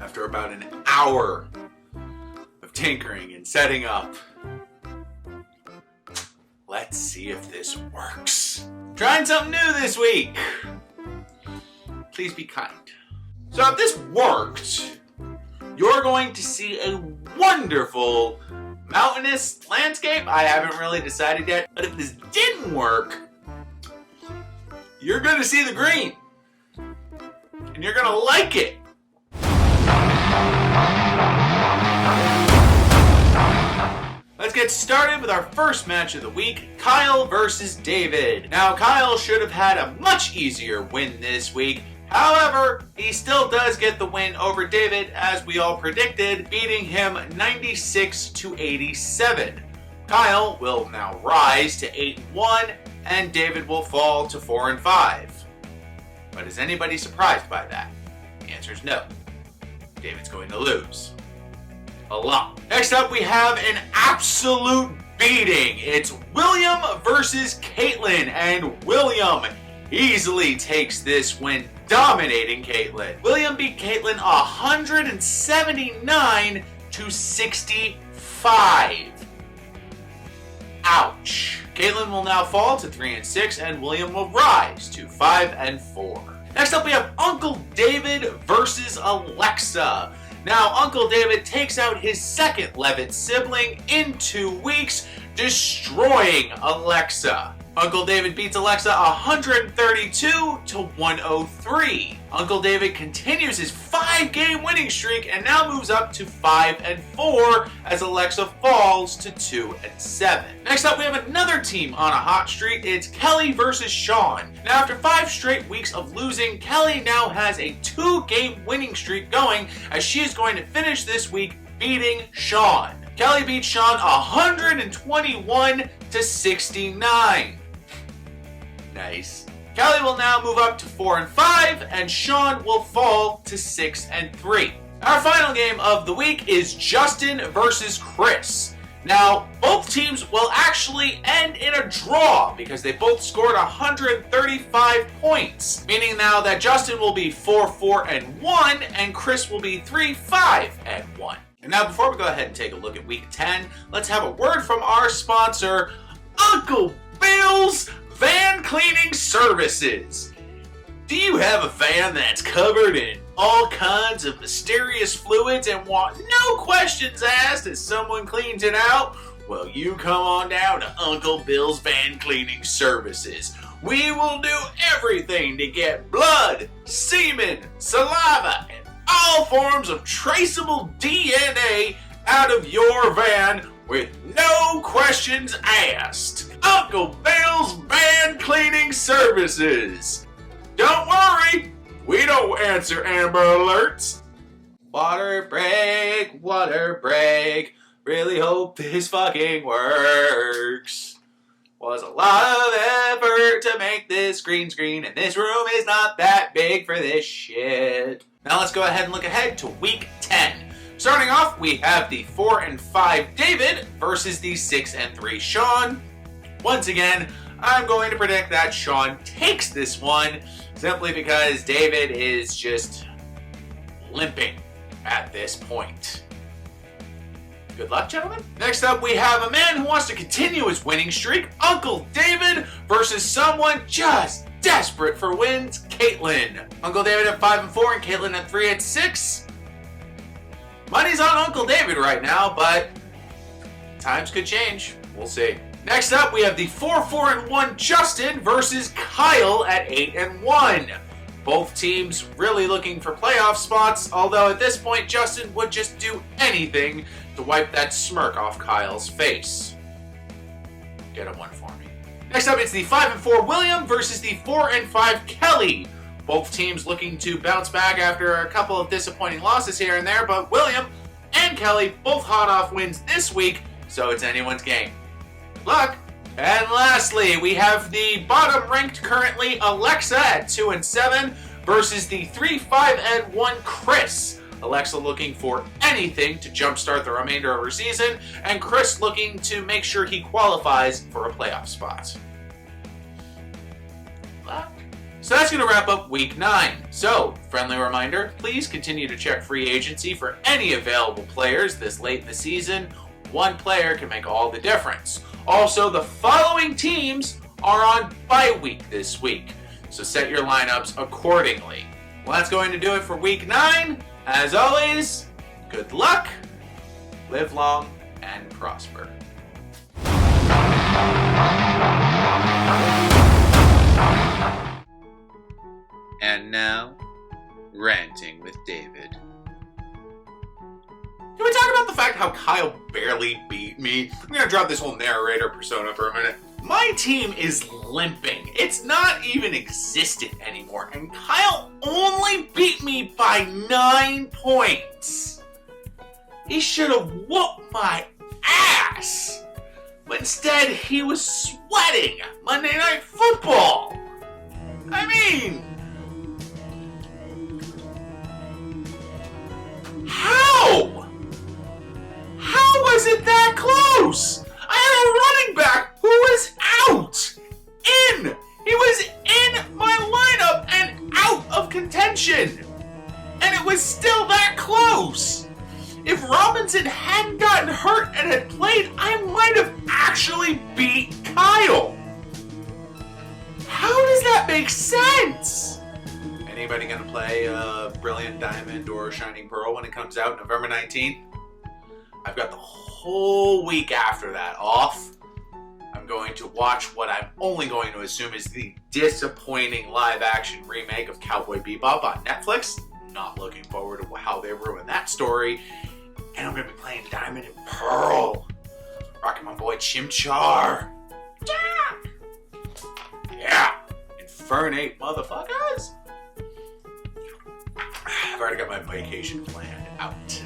After about an hour of tinkering and setting up, let's see if this works. Trying something new this week. Please be kind. So if this worked, you're going to see a wonderful mountainous landscape. I haven't really decided yet, but if this didn't work, you're gonna see the green. And you're gonna like it. Let's get started with our first match of the week, Kyle versus David. Now, Kyle should have had a much easier win this week. However, he still does get the win over David, as we all predicted, beating him 96-87. Kyle will now rise to 8-1, and David will fall to 4-5. But is anybody surprised by that? The answer is no. David's going to lose. A lot. Next up, we have an absolute beating. It's William versus Caitlyn, and William easily takes this win, dominating Caitlyn. William beat Caitlyn 179-65. Ouch. Caitlyn will now fall to 3-6, and William will rise to 5-4. Next up, we have Uncle David versus Alexa. Now, Uncle David takes out his second Levitt sibling in 2 weeks, destroying Alexa. Uncle David beats Alexa 132-103. Uncle David continues his 5-game winning streak and now moves up to 5-4 as Alexa falls to 2-7. Next up, we have another team on a hot streak. It's Kelly versus Sean. Now, after 5 straight weeks of losing, Kelly now has a 2-game winning streak going, as she is going to finish this week beating Sean. Kelly beats Sean 121-69. Nice. Kelly will now move up to 4-5, and Sean will fall to 6-3. Our final game of the week is Justin versus Chris. Now, both teams will actually end in a draw because they both scored 135 points, meaning now that Justin will be 4-4-1 and Chris will be 3-5-1. And now, before we go ahead and take a look at week 10, let's have a word from our sponsor, Uncle Bill's Van Cleaning Services. Do you have a van that's covered in all kinds of mysterious fluids and want no questions asked as someone cleans it out? Well, you come on down to Uncle Bill's Van Cleaning Services. We will do everything to get blood, semen, saliva, and all forms of traceable DNA out of your van with no questions asked. Uncle Bill's Van Cleaning Services. Don't worry, we don't answer Amber Alerts. Water break, really hope this fucking works. Was a lot of effort to make this green screen, and this room is not that big for this shit. Now let's go ahead and look ahead to week 10. Starting off, we have the 4-5 David versus the 6-3 Sean. Once again, I'm going to predict that Sean takes this one simply because David is just limping at this point. Good luck, gentlemen. Next up, we have a man who wants to continue his winning streak, Uncle David, versus someone just desperate for wins, Caitlyn. Uncle David at 5-4 and Caitlyn at 3-6. Money's on Uncle David right now, but times could change. We'll see. Next up, we have the 4-4-1 Justin versus Kyle at 8-1. Both teams really looking for playoff spots, although at this point, Justin would just do anything to wipe that smirk off Kyle's face. Get a one for me. Next up, it's the 5-4 William versus the 4-5 Kelly. Both teams looking to bounce back after a couple of disappointing losses here and there, but William and Kelly both hot off wins this week, so it's anyone's game. Good luck! And lastly, we have the bottom ranked currently Alexa at 2-7 versus the 3-5-1 Chris. Alexa looking for anything to jumpstart the remainder of her season, and Chris looking to make sure he qualifies for a playoff spot. Good luck. So that's going to wrap up week 9. So, friendly reminder, please continue to check free agency for any available players this late in the season. One player can make all the difference. Also, the following teams are on bye week this week, so set your lineups accordingly. Well, that's going to do it for week 9. As always, good luck, live long, and prosper. And now, Ranting with David. Can we talk about the fact how Kyle barely beat me? I'm going to drop this whole narrator persona for a minute. My team is limping. It's not even existent anymore. And Kyle only beat me by 9 points. He should have whooped my ass. But instead, he was sweating Monday Night Football. I mean, how? How was it that close? I had a running back who was out. He was in my lineup and out of contention. And it was still that close. If Robinson hadn't gotten hurt and had played, I might have actually beat Kyle. How does that make sense? Anybody gonna play Brilliant Diamond or Shining Pearl when it comes out November 19th? I've got the whole week after that off. I'm going to watch what I'm only going to assume is the disappointing live-action remake of Cowboy Bebop on Netflix. Not looking forward to how they ruin that story. And I'm going to be playing Diamond and Pearl. Rocking my boy Chimchar. Yeah! Infernate motherfuckers! I've already got my vacation planned out.